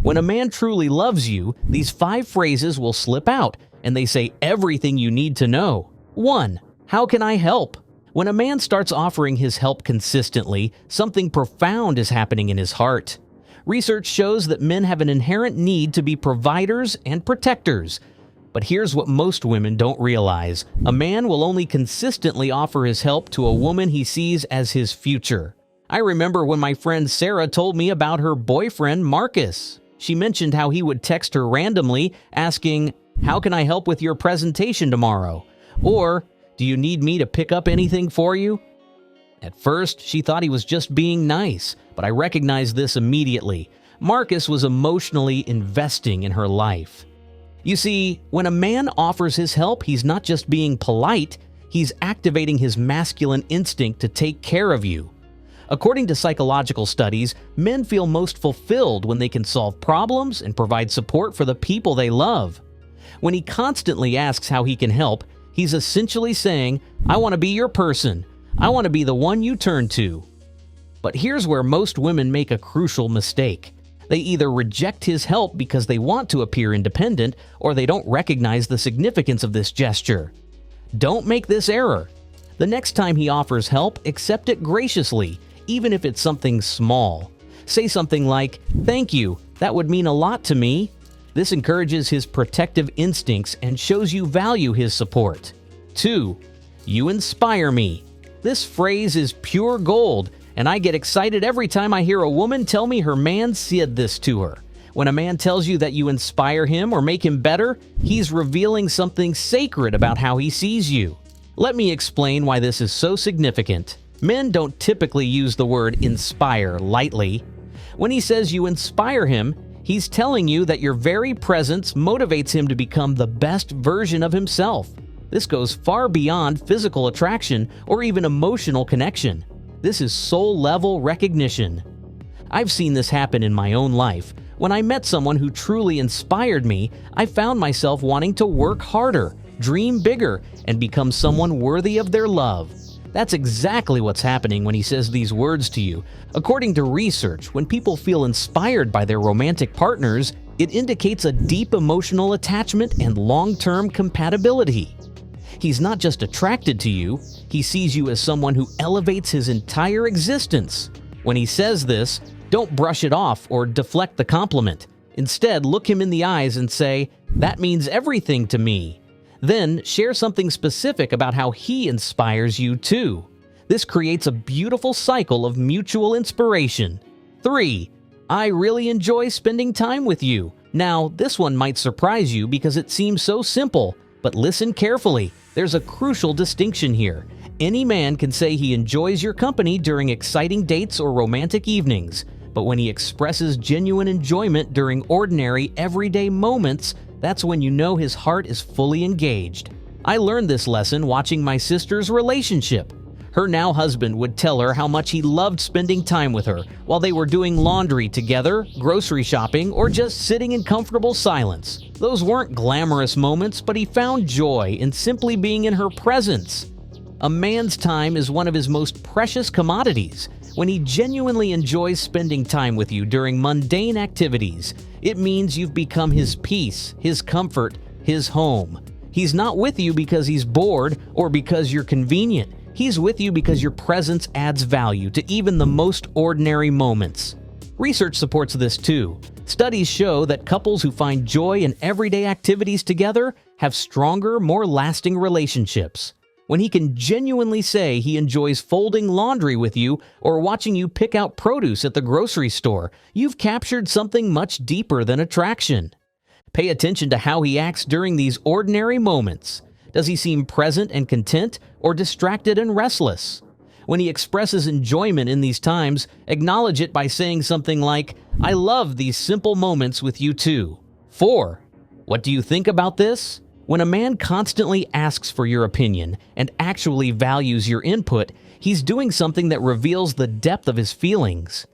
When a man truly loves you, these 5 phrases will slip out, and they say everything you need to know. 1. How can I help? When a man starts offering his help consistently, something profound is happening in his heart. Research shows that men have an inherent need to be providers and protectors. But here's what most women don't realize. A man will only consistently offer his help to a woman he sees as his future. I remember when my friend Sarah told me about her boyfriend, Marcus. She mentioned how he would text her randomly, asking, "How can I help with your presentation tomorrow?" Or, "Do you need me to pick up anything for you?" At first, she thought he was just being nice, but I recognized this immediately. Marcus was emotionally investing in her life. You see, when a man offers his help, he's not just being polite, he's activating his masculine instinct to take care of you. According to psychological studies, men feel most fulfilled when they can solve problems and provide support for the people they love. When he constantly asks how he can help, he's essentially saying, "I want to be your person. I want to be the one you turn to." But here's where most women make a crucial mistake. They either reject his help because they want to appear independent, or they don't recognize the significance of this gesture. Don't make this error. The next time he offers help, accept it graciously, even if it's something small. Say something like, "Thank you, that would mean a lot to me." This encourages his protective instincts and shows you value his support. 2. You inspire me. This phrase is pure gold, and I get excited every time I hear a woman tell me her man said this to her. When a man tells you that you inspire him or make him better, he's revealing something sacred about how he sees you. Let me explain why this is so significant. Men don't typically use the word inspire lightly. When he says you inspire him, he's telling you that your very presence motivates him to become the best version of himself. This goes far beyond physical attraction or even emotional connection. This is soul-level recognition. I've seen this happen in my own life. When I met someone who truly inspired me, I found myself wanting to work harder, dream bigger, and become someone worthy of their love. That's exactly what's happening when he says these words to you. According to research, when people feel inspired by their romantic partners, it indicates a deep emotional attachment and long-term compatibility. He's not just attracted to you, he sees you as someone who elevates his entire existence. When he says this, don't brush it off or deflect the compliment. Instead, look him in the eyes and say, "That means everything to me." Then, share something specific about how he inspires you too. This creates a beautiful cycle of mutual inspiration. 3. I really enjoy spending time with you. Now, this one might surprise you because it seems so simple, but listen carefully. There's a crucial distinction here. Any man can say he enjoys your company during exciting dates or romantic evenings, but when he expresses genuine enjoyment during ordinary, everyday moments, that's when you know his heart is fully engaged. I learned this lesson watching my sister's relationship. Her now husband would tell her how much he loved spending time with her while they were doing laundry together, grocery shopping, or just sitting in comfortable silence. Those weren't glamorous moments, but he found joy in simply being in her presence. A man's time is one of his most precious commodities. When he genuinely enjoys spending time with you during mundane activities, it means you've become his peace, his comfort, his home. He's not with you because he's bored or because you're convenient. He's with you because your presence adds value to even the most ordinary moments. Research supports this too. Studies show that couples who find joy in everyday activities together have stronger, more lasting relationships. When he can genuinely say he enjoys folding laundry with you or watching you pick out produce at the grocery store, you've captured something much deeper than attraction. Pay attention to how he acts during these ordinary moments. Does he seem present and content, or distracted and restless? When he expresses enjoyment in these times, acknowledge it by saying something like, "I love these simple moments with you too." 4. What do you think about this? When a man constantly asks for your opinion and actually values your input, he's doing something that reveals the depth of his feelings.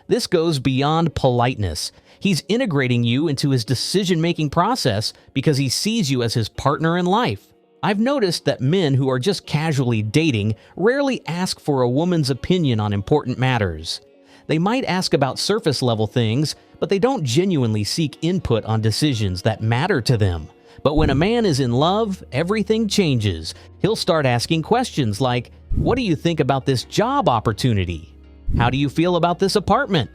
This goes beyond politeness. He's integrating you into his decision-making process because he sees you as his partner in life. I've noticed that men who are just casually dating rarely ask for a woman's opinion on important matters. They might ask about surface-level things, but they don't genuinely seek input on decisions that matter to them. But when a man is in love, everything changes. He'll start asking questions like, "What do you think about this job opportunity? How do you feel about this apartment?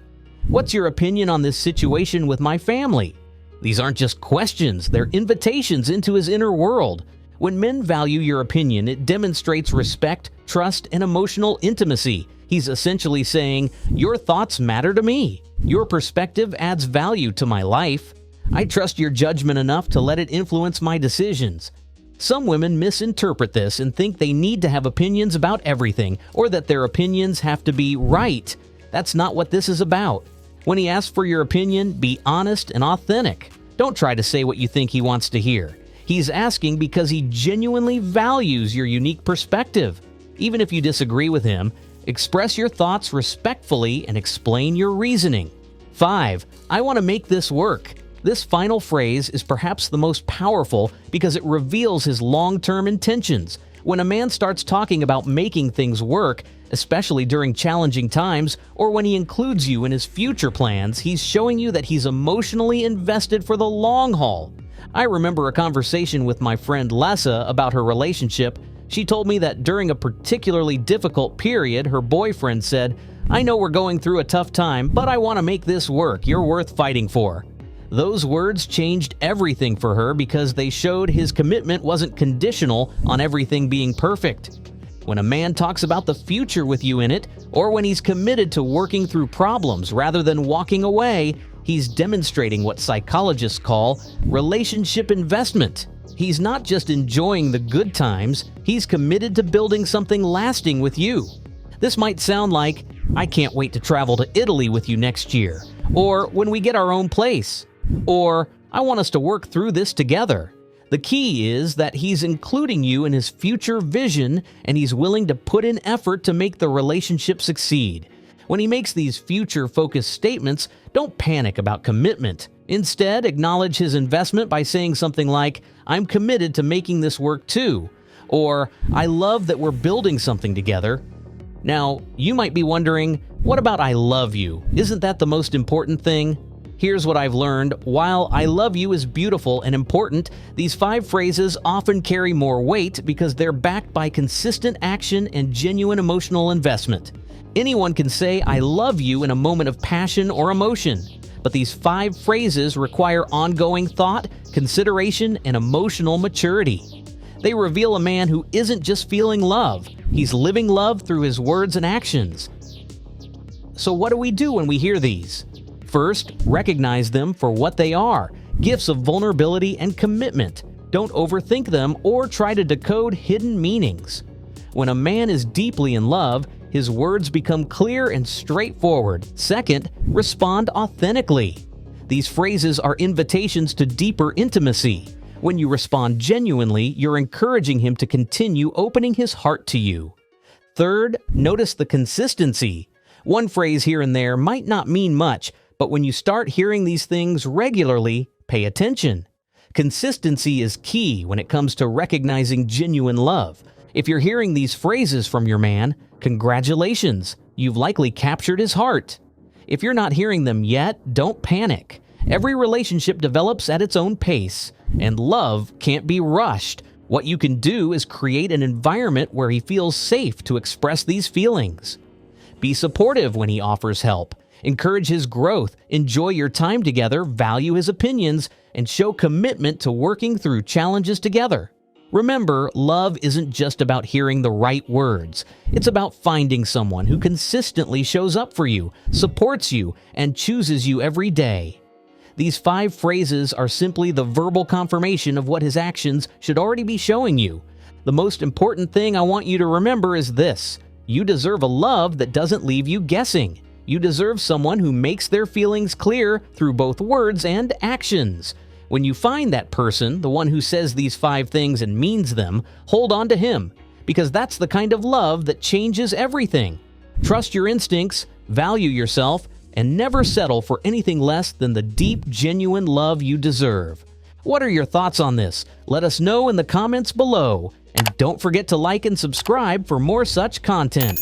What's your opinion on this situation with my family?" These aren't just questions, they're invitations into his inner world. When men value your opinion, it demonstrates respect, trust, and emotional intimacy. He's essentially saying, "Your thoughts matter to me. Your perspective adds value to my life. I trust your judgment enough to let it influence my decisions." Some women misinterpret this and think they need to have opinions about everything, or that their opinions have to be right. That's not what this is about. When he asks for your opinion, be honest and authentic. Don't try to say what you think he wants to hear. He's asking because he genuinely values your unique perspective. Even if you disagree with him, express your thoughts respectfully and explain your reasoning. 5. I want to make this work. This final phrase is perhaps the most powerful because it reveals his long-term intentions. When a man starts talking about making things work, especially during challenging times, or when he includes you in his future plans, he's showing you that he's emotionally invested for the long haul. I remember a conversation with my friend Lessa about her relationship. She told me that during a particularly difficult period, her boyfriend said, "I know we're going through a tough time, but I want to make this work. You're worth fighting for." Those words changed everything for her because they showed his commitment wasn't conditional on everything being perfect. When a man talks about the future with you in it, or when he's committed to working through problems rather than walking away, he's demonstrating what psychologists call relationship investment. He's not just enjoying the good times, he's committed to building something lasting with you. This might sound like, "I can't wait to travel to Italy with you next year," or "when we get our own place," or "I want us to work through this together." The key is that he's including you in his future vision, and he's willing to put in effort to make the relationship succeed. When he makes these future-focused statements, don't panic about commitment. Instead, acknowledge his investment by saying something like, "I'm committed to making this work too," or "I love that we're building something together." Now, you might be wondering, what about "I love you"? Isn't that the most important thing? Here's what I've learned. While "I love you" is beautiful and important, these 5 phrases often carry more weight because they're backed by consistent action and genuine emotional investment. Anyone can say "I love you" in a moment of passion or emotion, but these 5 phrases require ongoing thought, consideration, and emotional maturity. They reveal a man who isn't just feeling love, he's living love through his words and actions. So what do we do when we hear these? First, recognize them for what they are, gifts of vulnerability and commitment. Don't overthink them or try to decode hidden meanings. When a man is deeply in love, his words become clear and straightforward. Second, respond authentically. These phrases are invitations to deeper intimacy. When you respond genuinely, you're encouraging him to continue opening his heart to you. Third, notice the consistency. One phrase here and there might not mean much, but when you start hearing these things regularly, pay attention. Consistency is key when it comes to recognizing genuine love. If you're hearing these phrases from your man, congratulations, you've likely captured his heart. If you're not hearing them yet, don't panic. Every relationship develops at its own pace, and love can't be rushed. What you can do is create an environment where he feels safe to express these feelings. Be supportive when he offers help. Encourage his growth, enjoy your time together, value his opinions, and show commitment to working through challenges together. Remember, love isn't just about hearing the right words. It's about finding someone who consistently shows up for you, supports you, and chooses you every day. These 5 phrases are simply the verbal confirmation of what his actions should already be showing you. The most important thing I want you to remember is this: you deserve a love that doesn't leave you guessing. You deserve someone who makes their feelings clear through both words and actions. When you find that person, the one who says these 5 things and means them, hold on to him, because that's the kind of love that changes everything. Trust your instincts, value yourself, and never settle for anything less than the deep, genuine love you deserve. What are your thoughts on this? Let us know in the comments below. And don't forget to like and subscribe for more such content.